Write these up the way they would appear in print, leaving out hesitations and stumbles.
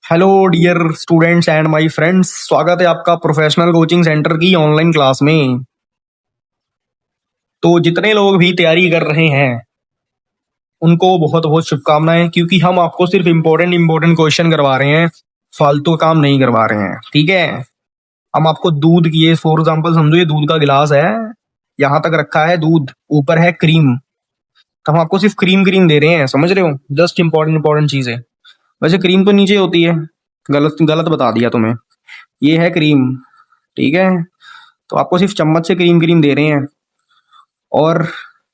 Hello dear students and my friends, स्वागत है आपका प्रोफेशनल कोचिंग सेंटर की ऑनलाइन क्लास में। तो जितने लोग भी तैयारी कर रहे हैं उनको बहुत बहुत शुभकामनाएं, क्योंकि हम आपको सिर्फ इम्पोर्टेंट क्वेश्चन करवा रहे हैं, फालतू काम नहीं करवा रहे हैं। ठीक है। हम आपको दूध की, ये फॉर एग्जाम्पल समझो, ये दूध का गिलास है, यहाँ तक रखा है दूध, ऊपर है क्रीम, तो हम आपको सिर्फ क्रीम क्रीम दे रहे हैं, समझ रहे हो? जस्ट इंपॉर्टेंट चीज है। वैसे क्रीम तो नीचे होती है, गलत गलत बता दिया तुम्हें। ये है क्रीम, ठीक है। तो आपको सिर्फ चम्मच से क्रीम क्रीम दे रहे हैं, और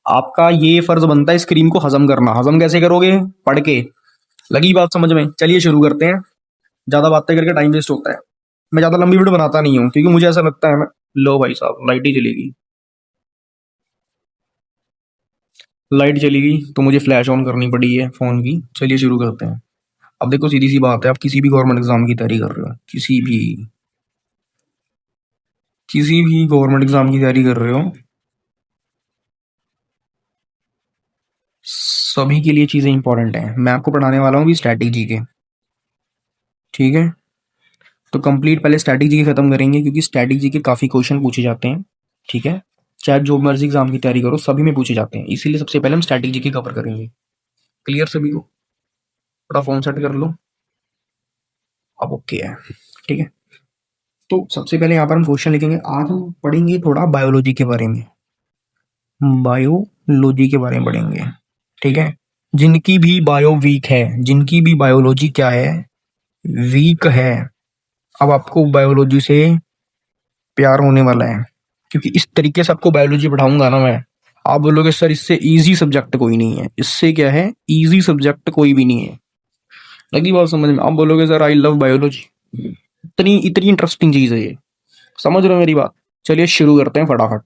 आपका ये फर्ज बनता है इस क्रीम को हजम करना। हजम कैसे करोगे? पढ़ के। लगी बात समझ में? चलिए शुरू करते हैं। ज्यादा बातें करके टाइम वेस्ट होता है। मैं ज्यादा लंबी वीडियो बनाता नहीं हूँ, क्योंकि मुझे ऐसा लगता है ना। लो भाई साहब, लाइट ही चलेगी। लाइट चली गई तो मुझे फ्लैश ऑन करनी पड़ी है फोन की। चलिए शुरू करते हैं। अब देखो, सीधी सी बात है, आप किसी भी गवर्नमेंट एग्जाम की तैयारी कर रहे हो, किसी भी गवर्नमेंट एग्जाम की तैयारी कर रहे हो, सभी के लिए चीजें इंपॉर्टेंट हैं। मैं आपको पढ़ाने वाला हूँ भी स्ट्रैटेजी के। ठीक है। तो कंप्लीट पहले स्ट्रैटेजी के खत्म करेंगे, क्योंकि स्ट्रैटेजी के काफी क्वेश्चन पूछे जाते हैं। ठीक है। चाहे जो मर्जी एग्जाम की तैयारी करो, सभी में पूछे जाते हैं, इसीलिए सबसे पहले हम स्ट्रैटेजी की कवर करेंगे। क्लियर सभी को? थोड़ा फोन सेट कर लो। अब ओके है। ठीक है। तो सबसे पहले यहाँ पर हम क्वेश्चन लिखेंगे। आज हम पढ़ेंगे थोड़ा बायोलॉजी के बारे में। बायोलॉजी के बारे में पढ़ेंगे। ठीक है। जिनकी भी बायो वीक है, जिनकी भी बायोलॉजी क्या है, वीक है, अब आपको बायोलॉजी से प्यार होने वाला है, क्योंकि इस तरीके से आपको बायोलॉजी पढ़ाऊंगा ना मैं। आप बोलोगे सर इससे इजी सब्जेक्ट कोई नहीं है। इससे क्या है, इजी सब्जेक्ट कोई भी नहीं है। लगी बात समझ में? आप बोलोगे सर आई लव बायोलॉजी, इतनी इतनी इंटरेस्टिंग चीज है ये। समझ रहे हो मेरी बात? चलिए शुरू करते हैं फटाफट।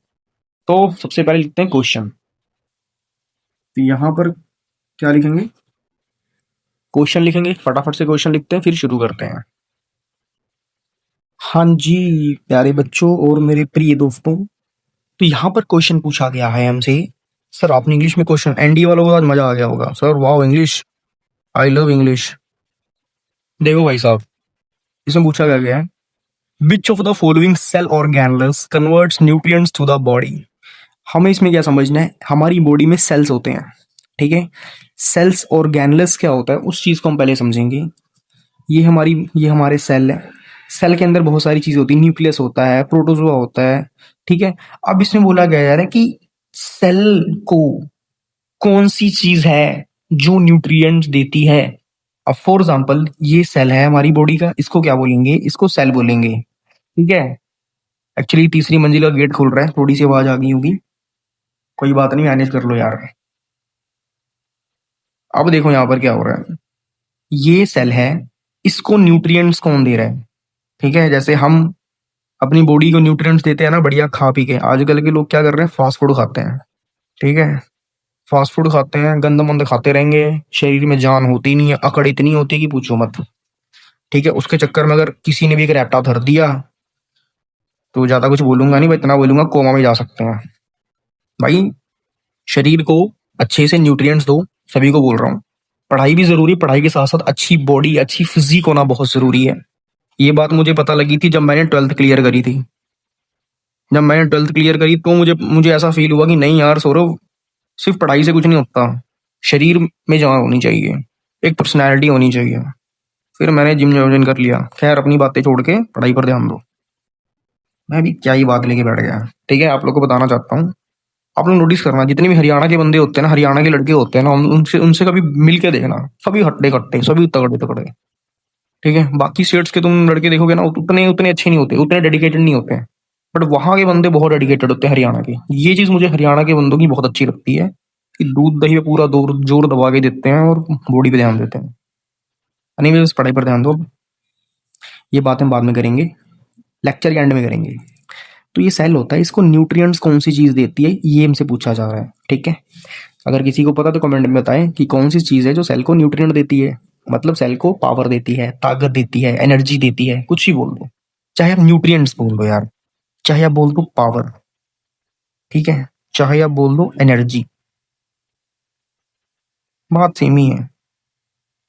तो सबसे पहले लिखते हैं क्वेश्चन। तो यहाँ पर क्या लिखेंगे? क्वेश्चन लिखेंगे। फटाफट से क्वेश्चन लिखते हैं, फिर शुरू करते हैं। हाँ जी, प्यारे बच्चों और मेरे प्रिय दोस्तों, तो यहाँ पर क्वेश्चन पूछा गया है हमसे। सर आपने इंग्लिश में क्वेश्चन, एनडी वालों को आज मजा आ गया होगा। Sir wow English, I love English. देखो भाई साहब, इसमें पूछा गया है, which of the following cell organelles converts nutrients to the body. हमें इसमें क्या समझना है, हमारी बॉडी में सेल्स होते हैं। ठीक है। सेल्स ऑर्गेनल्स क्या होता है, उस चीज को हम पहले समझेंगे। ये हमारे सेल है। सेल के अंदर बहुत सारी चीज होती है, न्यूक्लियस होता है, प्रोटोजोआ होता है। ठीक है। अब इसमें बोला गया है कि सेल को कौन सी चीज है जो न्यूट्रिएंट्स देती है। अब फॉर एग्जाम्पल ये सेल है हमारी बॉडी का, इसको क्या बोलेंगे? इसको सेल बोलेंगे। ठीक है। एक्चुअली तीसरी मंजिल का गेट खुल रहा है, थोड़ी सी आवाज आ गई होगी, कोई बात नहीं, मैनेज कर लो यार। अब देखो यहाँ पर क्या हो रहा है, ये सेल है, इसको न्यूट्रिएंट्स कौन दे रहा है? ठीक है। जैसे हम अपनी बॉडी को न्यूट्रिएंट्स देते हैं ना, बढ़िया खा पी के। आजकल के लोग क्या कर रहे हैं, फास्ट फूड खाते हैं। ठीक है। फास्ट फूड खाते हैं, गंद मंद खाते रहेंगे, शरीर में जान होती नहीं है, अकड़ इतनी होती है कि पूछो मत। ठीक है। उसके चक्कर में अगर किसी ने भी एक रैप्टा धर दिया, तो ज्यादा कुछ बोलूंगा नहीं भाई, इतना बोलूंगा कोमा में जा सकते हैं भाई। शरीर को अच्छे से न्यूट्रिएंट्स दो, सभी को बोल रहा हूँ। पढ़ाई भी जरूरी, पढ़ाई के साथ साथ अच्छी बॉडी, अच्छी फिजिक होना बहुत जरूरी है। ये बात मुझे पता लगी थी जब मैंने ट्वेल्थ क्लियर करी थी। जब मैंने ट्वेल्थ क्लियर करी तो मुझे मुझे ऐसा फील हुआ कि नहीं यार सौरभ, सिर्फ पढ़ाई से कुछ नहीं होता, शरीर में जान होनी चाहिए, एक पर्सनैलिटी होनी चाहिए। फिर मैंने जिम ज्वाइन कर लिया। खैर अपनी बातें छोड़ के पढ़ाई पर ध्यान दो। मैं भी क्या ही बात लेके बैठ गया। ठीक है। आप लोग को बताना चाहता हूँ, आप लोग नोटिस करना, जितने भी हरियाणा के बंदे होते हैं ना, हरियाणा के लड़के होते हैं ना, उनसे उनसे कभी मिल के देखना, सभी हट्टे कट्टे, सभी तगड़े तगड़े। ठीक है। बाकी स्टेट्स के तुम लड़के देखोगे ना, उतने उतने अच्छे नहीं होते, उतने डेडिकेटेड नहीं होते हैं। बट वहां के बंदे बहुत डेडिकेटेड होते हैं हरियाणा के। ये चीज मुझे हरियाणा के बंदों की बहुत अच्छी लगती है, कि दूध दही पे पूरा जोर जोर दबा के देते हैं और बॉडी पे ध्यान देते हैं। एनीवेज पढ़ाई पर ध्यान दो। ये बात हम बाद में करेंगे, लेक्चर के एंड में करेंगे। तो ये सेल होता है, इसको न्यूट्रिएंट्स कौन सी चीज देती है, ये हमसे पूछा जा रहा है। ठीक है। अगर किसी को पता तो कमेंट में बताएं कि कौन सी चीज है जो सेल को न्यूट्रिएंट देती है, मतलब सेल को पावर देती है, ताकत देती है, एनर्जी देती है, कुछ ही बोल दो। चाहे आप न्यूट्रिएंट्स बोल दो यार, चाहे आप बोल दो पावर, ठीक है, चाहे आप बोल दो एनर्जी, बात सेम ही है।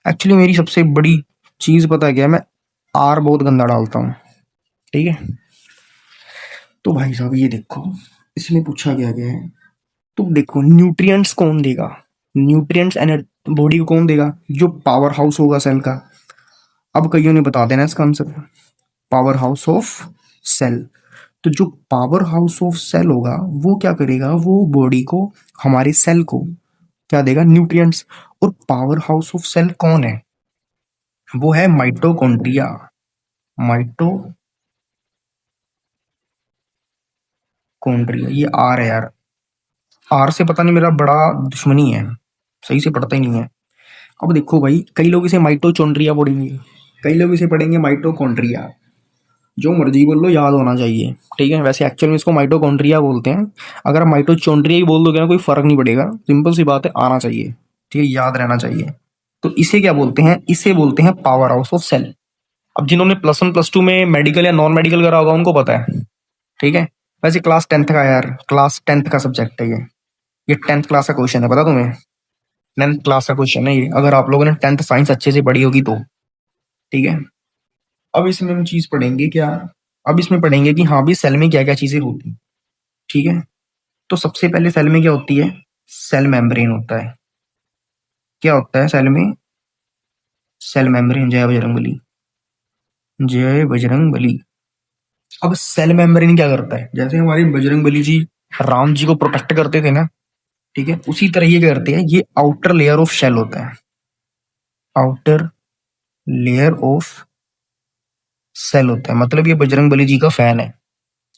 एक्चुअली मेरी सबसे बड़ी चीज पता है क्या, मैं आर बहुत गंदा डालता हूँ, ठीक है। तो भाई साहब ये देखो, इसमें पूछा गया गया है, तो देखो न्यूट्रिएंट्स कौन देगा, न्यूट्रिएंट्स एनर्जी बॉडी को कौन देगा, जो पावर हाउस होगा सेल का। अब कईयों ने बता देना इसका answer, power house of cell. तो जो पावर हाउस ऑफ सेल होगा वो क्या करेगा, वो बॉडी को, हमारे सेल को क्या देगा, न्यूट्रिएंट्स। और पावर हाउस ऑफ सेल कौन है, वो है माइटोकॉन्ड्रिया। माइटोकॉन्ड्रिया, ये आर है यार, आर से पता नहीं मेरा बड़ा दुश्मनी है, सही से पढ़ता ही नहीं है। अब देखो भाई, कई लोग इसे माइटोचोंड्रिया पढ़ेंगे, कई लोग इसे पढ़ेंगे माइटोकॉन्ड्रिया, जो मर्जी बोल लो, याद होना चाहिए, ठीक है। वैसे एक्चुअल में इसको माइटोकॉन्ड्रिया बोलते हैं। अगर आप माइटोचोंड्रिया ही बोल दोगे ना, कोई फर्क नहीं पड़ेगा, सिंपल सी बात है, आना चाहिए, ठीक है, याद रहना चाहिए। तो इसे क्या बोलते हैं, इसे बोलते हैं पावर हाउस ऑफ सेल। अब जिन्होंने +1 +2 में मेडिकल या नॉन मेडिकल करा होगा उनको पता है, ठीक है। वैसे क्लास 10th का यार, क्लास 10th का सब्जेक्ट है ये 10th क्लास का क्वेश्चन है, पता तुम्हें, 10th क्लास का क्वेश्चन है ये, अगर आप लोगों ने 10th साइंस अच्छे से पढ़ी होगी तो, ठीक है। अब इसमें हम चीज पढ़ेंगे क्या, अब इसमें पढ़ेंगे कि हाँ भी सेल में क्या क्या चीजें होती, ठीक है। तो सबसे पहले सेल में क्या होती है, सेल मेम्ब्रेन होता है। क्या होता है सेल में, सेल मेम्ब्रेन। जय बजरंग बली, जय बजरंग बली। अब सेल मेम्ब्रेन क्या करता है, जैसे हमारे बजरंग बली जी राम जी को प्रोटेक्ट करते थे ना, ठीक है, उसी तरह ये क्या करते हैं, ये आउटर लेयर ऑफ शेल होता है, आउटर लेयर ऑफ सेल होता है, मतलब ये बजरंग बली जी का फैन है,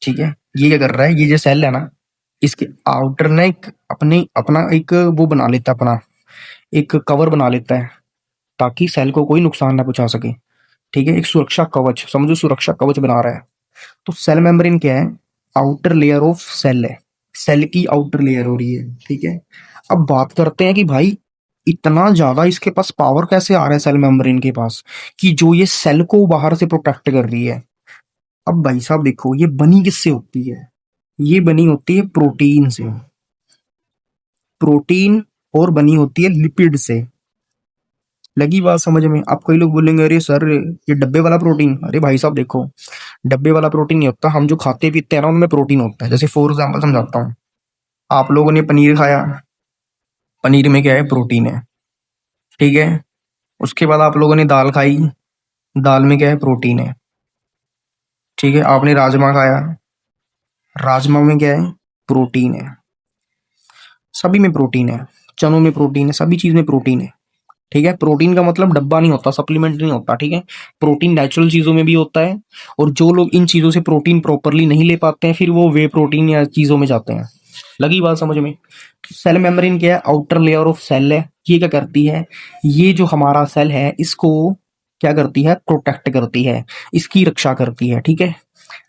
ठीक है। ये क्या कर रहा है, ये जो सेल है ना, इसके आउटर ना एक अपने अपना एक वो बना लेता है, अपना एक कवर बना लेता है, ताकि सेल को कोई नुकसान ना पहुंचा सके, ठीक है। एक सुरक्षा कवच समझो, सुरक्षा कवच बना रहा है। तो सेल मेम्ब्रेन क्या है, आउटर लेयर ऑफ सेल है, सेल की आउटर लेयर हो रही है, ठीक है। अब बात करते हैं कि भाई इतना ज्यादा इसके पास पावर कैसे आ रहा है सेल मेम्ब्रेन के पास, कि जो ये सेल को बाहर से प्रोटेक्ट कर रही है। अब भाई साहब देखो, ये बनी किससे होती है, ये बनी होती है प्रोटीन से, प्रोटीन, और बनी होती है लिपिड से। लगी बात समझ में। अब कई लोग बोलेंगे अरे सर ये डब्बे वाला प्रोटीन, अरे भाई साहब देखो, डब्बे वाला प्रोटीन नहीं होता, हम जो खाते पीते हैं ना उनमें प्रोटीन होता है। जैसे फॉर एग्जाम्पल समझाता हूँ, आप लोगों ने पनीर खाया, पनीर में क्या है, प्रोटीन है, ठीक है। उसके बाद आप लोगों ने दाल खाई, दाल में क्या है, प्रोटीन है, ठीक है। आपने राजमा खाया, राजमा में क्या है, प्रोटीन है। सभी में प्रोटीन है, चनों में प्रोटीन है, सभी चीज में प्रोटीन है, ठीक है। प्रोटीन का मतलब डब्बा नहीं होता, सप्लीमेंट नहीं होता, ठीक है। प्रोटीन नेचुरल चीजों में भी होता है, और जो लोग इन चीजों से प्रोटीन प्रॉपरली नहीं ले पाते हैं, फिर वो वे प्रोटीन या चीजों में जाते हैं। लगी बात समझ में। सेल मेम्ब्रेन क्या है, आउटर लेयर ऑफ सेल है। ये क्या करती है, ये जो हमारा सेल है इसको क्या करती है, प्रोटेक्ट करती है, इसकी रक्षा करती है, ठीक है।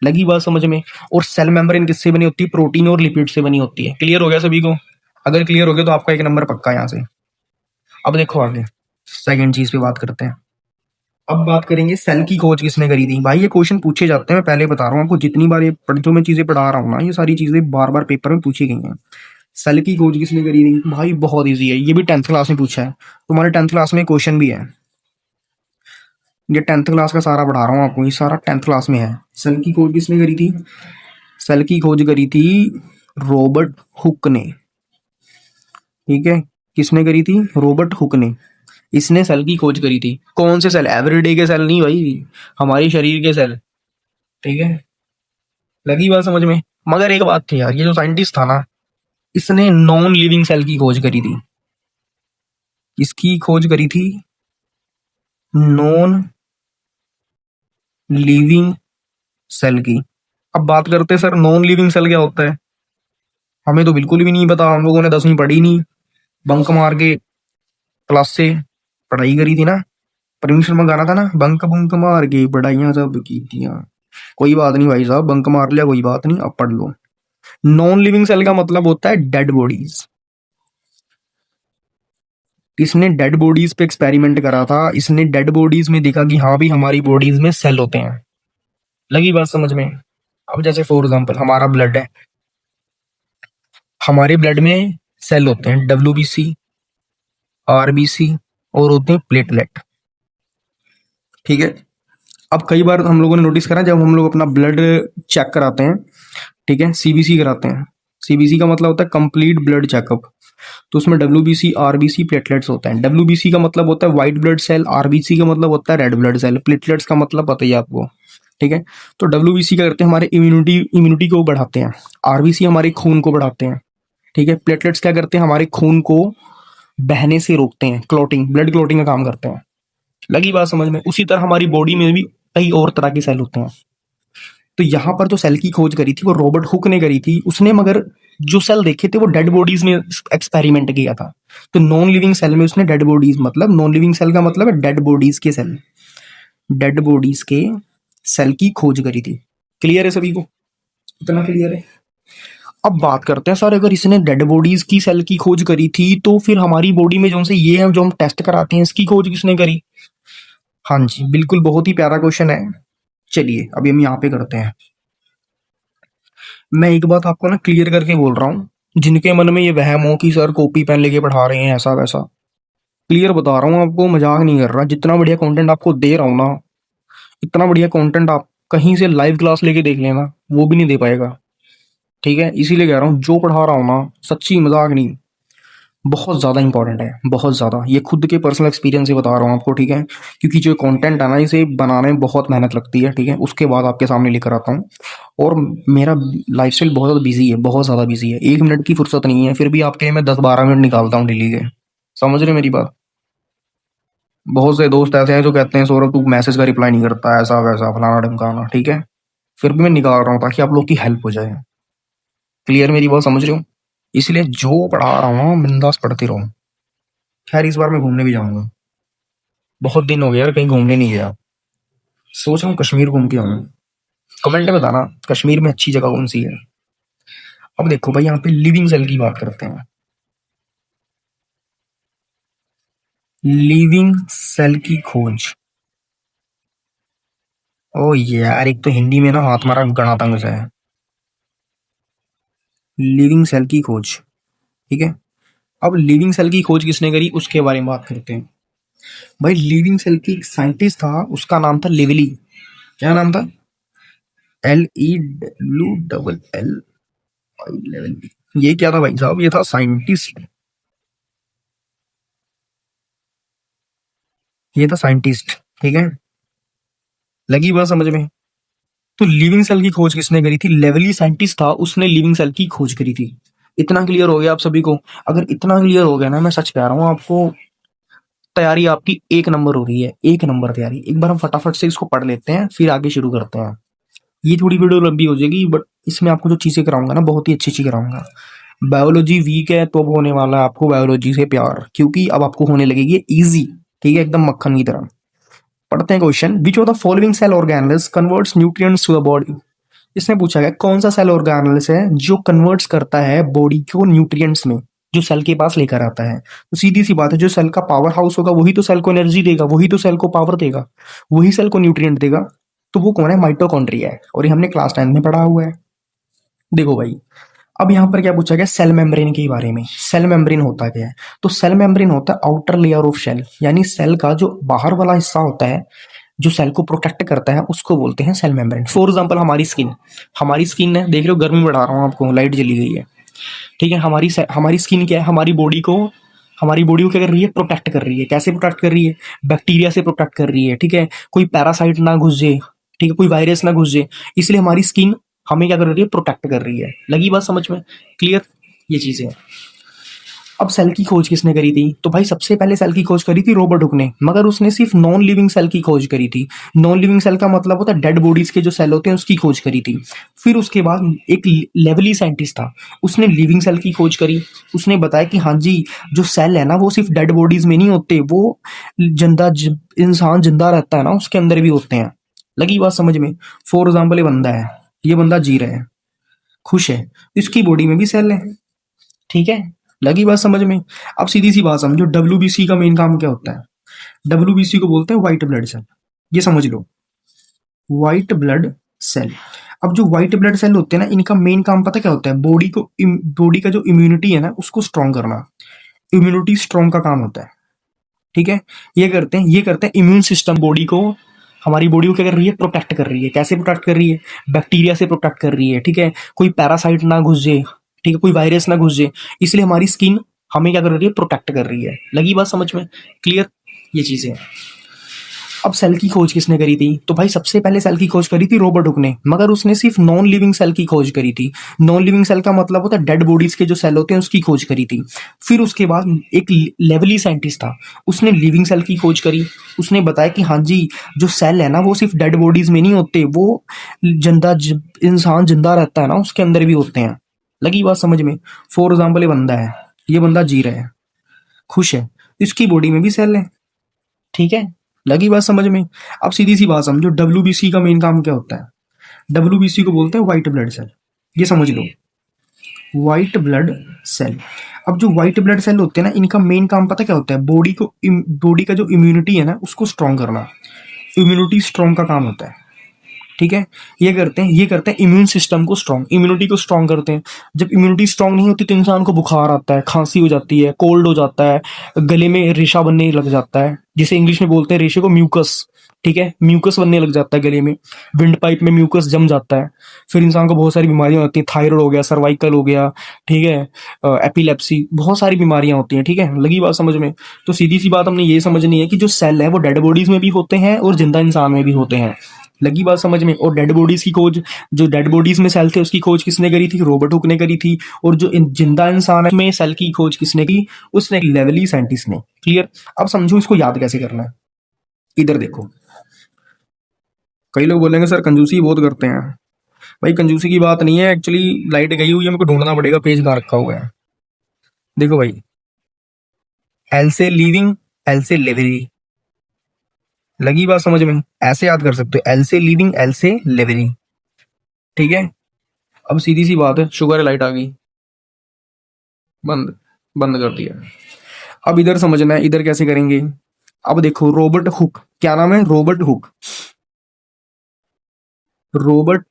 लगी बात समझ में। और सेल मेम्ब्रेन किससे बनी होती है, प्रोटीन और लिपिड से बनी होती है। क्लियर हो गया सभी को, अगर क्लियर हो गया तो आपका 1 नंबर पक्का यहाँ से। अब देखो आगे, सेकंड चीज पे बात करते हैं। अब बात करेंगे सेल की खोज किसने करी थी। भाई ये क्वेश्चन पूछे जाते हैं, मैं पहले बता रहा हूँ आपको, जितनी बार ये जो मैं चीजें पढ़ा रहा हूँ ना, ये सारी चीजें बार बार पेपर में पूछी गई हैं। सेल की खोज किसने करी थी, भाई बहुत इजी है, ये भी 10th क्लास में पूछा है, तुम्हारे 10th क्लास में क्वेश्चन भी है। ये 10th क्लास का सारा पढ़ा रहा हूँ आपको, ये सारा 10th क्लास में है। सेल की खोज किसने करी थी, सेल की खोज करी थी रॉबर्ट हुक ने, ठीक है। किसने करी थी, रॉबर्ट हुक ने, इसने सेल की खोज करी थी। कौन से सेल, एवरीडे के सेल नहीं भाई, हमारे शरीर के सेल, ठीक है। लगी बात समझ में। मगर एक बात थी यार, ये जो साइंटिस्ट था ना, इसने नॉन लिविंग सेल की खोज करी थी। इसकी खोज करी थी नॉन लिविंग सेल की। अब बात करते हैं सर नॉन लिविंग सेल क्या होता है, हमें तो बिल्कुल भी नहीं पता, हम लोगों ने 10वीं पढ़ी नहीं, बंक मार के क्लास से पढ़ाई करी थी ना, परवीन शर्मा गाना था ना, बंक बुंक मार के पढ़ाइयां सब की थियां। कोई बात नहीं भाई साहब, बंक मार लिया कोई बात नहीं, अब पढ़ लो। नॉन लिविंग सेल का मतलब होता है डेड बॉडीज। इसने डेड बॉडीज पे एक्सपेरिमेंट करा था, इसने डेड बॉडीज में देखा कि हाँ भी हमारी बॉडीज में सेल होते हैं। लगी बात समझ में। अब जैसे फॉर एग्जांपल हमारा ब्लड है, हमारे ब्लड में सेल होते हैं, WBC, RBC, और होते हैं प्लेटलेट। ठीक है। अब कई बार हम लोगों ने नोटिस करा, जब हम लोग अपना ब्लड चेक कराते हैं, ठीक है, सीबीसी कराते हैं। सीबीसी का मतलब होता है कंप्लीट ब्लड चेकअप। तो उसमें डब्ल्यूबीसी, आरबीसी, प्लेटलेट्स होते हैं। डब्ल्यूबीसी का मतलब होता है व्हाइट ब्लड सेल, आरबीसी का मतलब होता है रेड ब्लड सेल, प्लेटलेट्स का मतलब पता ही है आपको, ठीक है। तो डब्ल्यूबीसी क्या करते हैं, हमारे इम्यूनिटी को बढ़ाते हैं। आरबीसी हमारे खून को बढ़ाते हैं, ठीक है। प्लेटलेट्स क्या करते हैं, हमारे खून को बहने से रोकते हैं, क्लॉटिंग, ब्लड क्लॉटिंग का काम करते हैं। लगी बात समझ में? उसी तरह हमारी बॉडी में भी कई और तरह के सेल होते हैं। तो यहाँ पर जो सेल की खोज करी थी वो रॉबर्ट हुक ने करी थी। उसने मगर जो सेल देखे थे वो डेड बॉडीज में एक्सपेरिमेंट किया था। तो नॉन लिविंग सेल में उसने डेड बॉडीज, मतलब नॉन लिविंग सेल का मतलब है डेड बॉडीज के सेल, डेड बॉडीज के सेल की खोज करी थी। क्लियर है सभी को? इतना क्लियर है? अब बात करते हैं सर, अगर इसने डेड बॉडीज की सेल की खोज करी थी तो फिर हमारी बॉडी में जो से ये है जो हम टेस्ट कराते हैं इसकी खोज किसने करी? हाँ जी बिल्कुल, बहुत ही प्यारा क्वेश्चन है। चलिए अभी हम यहाँ पे करते हैं। मैं एक बात आपको ना क्लियर करके बोल रहा हूँ, जिनके मन में ये वहम हो कि सर कॉपी पेन लेके पढ़ा रहे हैं ऐसा वैसा, क्लियर बता रहा हूँ आपको, मजाक नहीं कर रहा। जितना बढ़िया कंटेंट आपको दे रहा हूँ ना, इतना बढ़िया कंटेंट आप कहीं से लाइव क्लास लेके देख लेना, वो भी नहीं दे पाएगा। ठीक है, इसीलिए कह रहा हूँ जो पढ़ा रहा हूँ ना, सच्ची मजाक नहीं, बहुत ज़्यादा इंपॉर्टेंट है, बहुत ज़्यादा। ये खुद के पर्सनल एक्सपीरियंस से बता रहा हूँ आपको, ठीक है। क्योंकि जो कंटेंट है ना, इसे बनाने में बहुत मेहनत लगती है, ठीक है। उसके बाद आपके सामने लेकर आता हूँ। और मेरा लाइफस्टाइल बहुत ज़्यादा बिजी है, बहुत ज़्यादा बिजी है, 1 मिनट की फुर्सत नहीं है, फिर भी आपके लिए मैं 10-12 मिनट निकालता हूँ डेली के। समझ रहे मेरी बात? बहुत से दोस्त ऐसे हैं जो कहते हैं सौरभ तू मैसेज का रिप्लाई नहीं करता, ऐसा वैसा फलाना ढमकाना, ठीक है। फिर भी मैं निकाल रहा हूँ ताकि आप लोग की हेल्प हो जाए। क्लियर मेरी बात समझ रहे हो? इसलिए जो पढ़ा रहा हूँ बिंदास पढ़ते रहो। खैर इस बार मैं घूमने भी जाऊंगा, बहुत दिन हो गया यार कहीं घूमने नहीं गया। सोच रहा हूँ कश्मीर घूम के आऊँ। कमेंट में बताना कश्मीर में अच्छी जगह कौन सी है। अब देखो भाई, यहाँ पे लिविंग सेल की बात करते हैं। लिविंग सेल की खोज, ओ यार एक तो हिंदी में ना हाथ मारा गणातंग सा है। लिविंग सेल की खोज, ठीक है। अब लिविंग सेल की खोज किसने करी उसके बारे में बात करते हैं। भाई लिविंग सेल की एक साइंटिस्ट था, उसका नाम था लिवली। क्या नाम था? LEWLL। ये क्या था भाई साहब? ये था साइंटिस्ट, ये था साइंटिस्ट, ठीक है। लगी बात समझ में? तो लिविंग सेल की खोज किसने करी थी? लेवली साइंटिस्ट था, उसने लिविंग सेल की खोज करी थी। इतना क्लियर हो गया आप सभी को? अगर इतना क्लियर हो गया ना, मैं सच कह रहा हूँ आपको, तैयारी आपकी 1 नंबर हो रही है, 1 नंबर तैयारी। एक बार हम फटाफट से इसको पढ़ लेते हैं फिर आगे शुरू करते हैं। ये थोड़ी वीडियो लंबी हो जाएगी, बट इसमें आपको जो चीजें कराऊंगा ना बहुत ही अच्छी अच्छी कराऊंगा। बायोलॉजी वीक है तो अब होने वाला है आपको बायोलॉजी से प्यार, क्योंकि अब आपको होने लगेगी इजी, ठीक है, एकदम मक्खन की तरह। पढ़ते हैं question. Which of the following cell organelles converts nutrients to the body? इसमें पूछा गया कौन सा सेल ऑर्गेनल्स है जो कन्वर्ट्स करता है बॉडी को न्यूट्रिएंट्स में, जो सेल के पास लेकर आता है। तो सीधी सी बात है, जो सेल का पावर हाउस होगा वही तो सेल को एनर्जी देगा, वही तो सेल को पावर देगा, वही सेल को न्यूट्रिएंट देगा। तो वो कौन है? माइटोकॉन्ड्रिया है, और ये हमने क्लास 10 में पढ़ा हुआ है। देखो भाई, अब यहाँ पर क्या पूछा गया? सेल मेम्ब्रेन के बारे में। सेल मेम्ब्रेन होता क्या है? तो सेल मेम्ब्रेन होता है आउटर लेयर ऑफ सेल, यानी सेल का जो बाहर वाला हिस्सा होता है, जो सेल को प्रोटेक्ट करता है, उसको बोलते हैं सेल मेम्ब्रेन। फॉर एग्जांपल हमारी स्किन, हमारी स्किन है, देख रहे हो गर्मी बढ़ा रहा हूँ आपको, लाइट जली गई है, ठीक है। हमारी स्किन क्या है? हमारी बॉडी को क्या कर रही है? प्रोटेक्ट कर रही है। कैसे प्रोटेक्ट कर रही है? बैक्टीरिया से प्रोटेक्ट कर रही है, ठीक है। कोई पैरासाइट ना घुस जाए, ठीक है, कोई वायरस ना घुस जाए, इसलिए हमारी स्किन हमें क्या कर रही है? प्रोटेक्ट कर रही है। लगी बात समझ में? क्लियर? ये चीजें हैं। अब सेल की खोज किसने करी थी? तो भाई सबसे पहले सेल की खोज करी थी रॉबर्ट हुक ने, मगर उसने सिर्फ नॉन लिविंग सेल की खोज करी थी। नॉन लिविंग सेल का मतलब होता है डेड बॉडीज के जो सेल होते हैं उसकी खोज करी थी। फिर उसके बाद एक लेवली साइंटिस्ट था, उसने लिविंग सेल की खोज करी। उसने बताया कि हाँ जी, जो सेल है ना वो सिर्फ डेड बॉडीज में नहीं होते, वो इंसान जिंदा रहता है ना उसके अंदर भी होते हैं। लगी बात समझ में? फॉर एग्जाम्पल ये बंदा है, ये बंदा जी रहा है, खुश है, इसकी बॉडी में भी सेल है, ठीक है। लगी बात समझ में? अब सीधी सी बात समझो, डब्ल्यूबीसी का मेन काम क्या होता है? डब्ल्यूबीसी को बोलते हैं व्हाइट ब्लड सेल, ये समझ लो, व्हाइट ब्लड सेल। अब जो व्हाइट ब्लड सेल होते हैं ना, इनका मेन काम पता क्या होता है? बॉडी का जो इम्यूनिटी है ना उसको स्ट्रॉन्ग करना, इम्यूनिटी स्ट्रॉन्ग का काम होता है, ठीक है। ये करते हैं इम्यून सिस्टम बॉडी को हमारी बॉडी को क्या कर रही है, प्रोटेक्ट कर रही है। कैसे प्रोटेक्ट कर रही है, बैक्टीरिया से प्रोटेक्ट कर रही है, ठीक है, कोई पैरासाइट ना घुस जाए, ठीक है, कोई वायरस ना घुस जाए, इसलिए हमारी स्किन हमें क्या कर रही है, प्रोटेक्ट कर रही है। लगी बात समझ में, क्लियर, ये चीजें। अब सेल की खोज किसने करी थी, तो भाई सबसे पहले सेल की खोज करी थी रॉबर्ट हुक ने, मगर उसने सिर्फ नॉन लिविंग सेल की खोज करी थी। नॉन लिविंग सेल का मतलब होता है डेड बॉडीज के जो सेल होते हैं उसकी खोज करी थी। फिर उसके बाद एक लेवली साइंटिस्ट था, उसने लिविंग सेल की खोज करी। उसने बताया कि हाँ जी, जो सेल है ना वो सिर्फ डेड बॉडीज में नहीं होते, वो इंसान जिंदा रहता है ना उसके अंदर भी होते हैं। लगी बात समझ में। फॉर एग्जाम्पल ये बंदा है, ये बंदा जी रहा है, खुश है, इसकी बॉडी में भी सेल है, ठीक है। लगी बात समझ में। अब सीधी सी बात समझो, डब्ल्यूबीसी का मेन काम क्या होता है। डब्ल्यूबीसी को बोलते हैं व्हाइट ब्लड सेल, ये समझ लो, व्हाइट ब्लड सेल। अब जो व्हाइट ब्लड सेल होते हैं ना, इनका मेन काम पता क्या होता है, बॉडी का जो इम्यूनिटी है ना उसको स्ट्रॉन्ग करना। इम्यूनिटी स्ट्रॉन्ग का काम होता है, ठीक है। ये करते हैं इम्यून सिस्टम को स्ट्रॉन्ग, इम्यूनिटी को स्ट्रॉन्ग करते हैं। जब इम्यूनिटी स्ट्रॉन्ग नहीं होती तो इंसान को बुखार आता है, खांसी हो जाती है, कोल्ड हो जाता है, गले में रेशा बनने लग जाता है, जिसे इंग्लिश में बोलते हैं रेशे को म्यूकस, ठीक है, म्यूकस बनने लग जाता है गले में, विंड पाइप में म्यूकस जम जाता है। फिर इंसान को बहुत सारी बीमारियां होती हैं, थायराइड हो गया, सर्वाइकल हो गया, ठीक है, एपिलेप्सी, बहुत सारी बीमारियां होती हैं, ठीक है। लगी बात समझ में। तो सीधी सी बात हमने ये समझनी है कि जो सेल है वो डेड बॉडीज में भी होते हैं और जिंदा इंसान में भी होते हैं। लगी बात समझ में। और डेड बॉडीज की खोज, जो डेड बॉडीज में सेल थे उसकी खोज किसने करी थी, रॉबर्ट हुक ने करी थी। और जो जिंदा इंसान है में सेल की खोज किसने की, उसने लेवली साइंटिस्ट ने। क्लियर। अब समझो इसको याद कैसे करना है। इधर देखो, कई लोग बोलेंगे सर कंजूसी बहुत करते हैं। भाई कंजूसी की बात नहीं है, एक्चुअली लाइट गई हुई है, मेरे को ढूंढना पड़ेगा, पेज कहाँ रखा हुआ है। देखो भाई, एल से लीविंग, एल से लेवरी। लगी बात समझ में। ऐसे याद कर सकते हो, एल से लीविंग, एल से लेवरी, ठीक है। अब सीधी सी बात है, शुगर है लाइट आ गई, बंद, बंद कर दिया। अब इधर समझना है, इधर कैसे करेंगे। अब देखो रॉबर्ट हुक, क्या नाम है, रॉबर्ट हुक, रॉबर्ट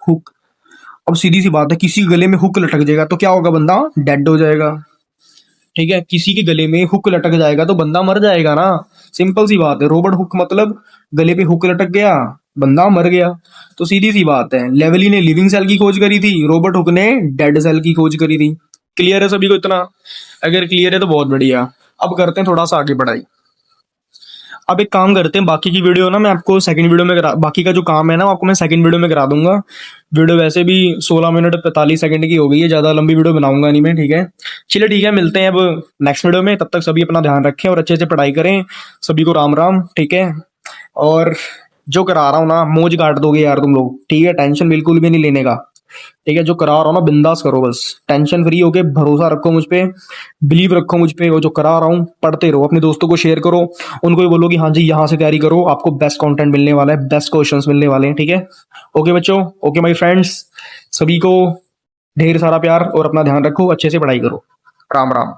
हुक। अब सीधी सी बात है, किसी गले में हुक लटक जाएगा तो क्या होगा, बंदा डेड हो जाएगा, ठीक है। किसी के गले में हुक लटक जाएगा तो बंदा मर जाएगा ना, सिंपल सी बात है। रॉबर्ट हुक मतलब गले पे हुक लटक गया, बंदा मर गया। तो सीधी सी बात है, लेवली ने लिविंग सेल की खोज करी थी, रॉबर्ट हुक ने डेड सेल की खोज करी थी। क्लियर है सभी को इतना। अगर क्लियर है तो बहुत बढ़िया। अब करते हैं थोड़ा सा आगे बढ़ाई। अब एक काम करते हैं, बाकी की वीडियो ना मैं आपको सेकंड वीडियो में करा, बाकी का जो काम है ना आपको मैं सेकंड वीडियो में करा दूंगा। वीडियो वैसे भी 16 मिनट 45 सेकंड की हो गई है, ज्यादा लंबी वीडियो बनाऊंगा नहीं मैं, ठीक है। चलिए ठीक है, मिलते हैं अब नेक्स्ट वीडियो में। तब तक सभी अपना ध्यान रखें और अच्छे से पढ़ाई करें। सभी को राम राम, ठीक है। और जो करा रहा हूँ ना, मौज काट दोगे यार तुम लोग, ठीक है, टेंशन बिल्कुल भी नहीं लेने का, ठीक है। जो करा रहा हूँ ना बिंदास करो, बस टेंशन फ्री होके भरोसा रखो मुझ पे, बिलीव रखो मुझ पे। वो जो करा रहा हूँ पढ़ते रहो, अपने दोस्तों को शेयर करो, उनको भी बोलो कि हाँ जी यहाँ से तैयारी करो, आपको बेस्ट कंटेंट मिलने वाला है, बेस्ट क्वेश्चंस मिलने वाले हैं, ठीक है। ओके बच्चों, ओके माय फ्रेंड्स, सभी को ढेर सारा प्यार और अपना ध्यान रखो, अच्छे से पढ़ाई करो। राम राम।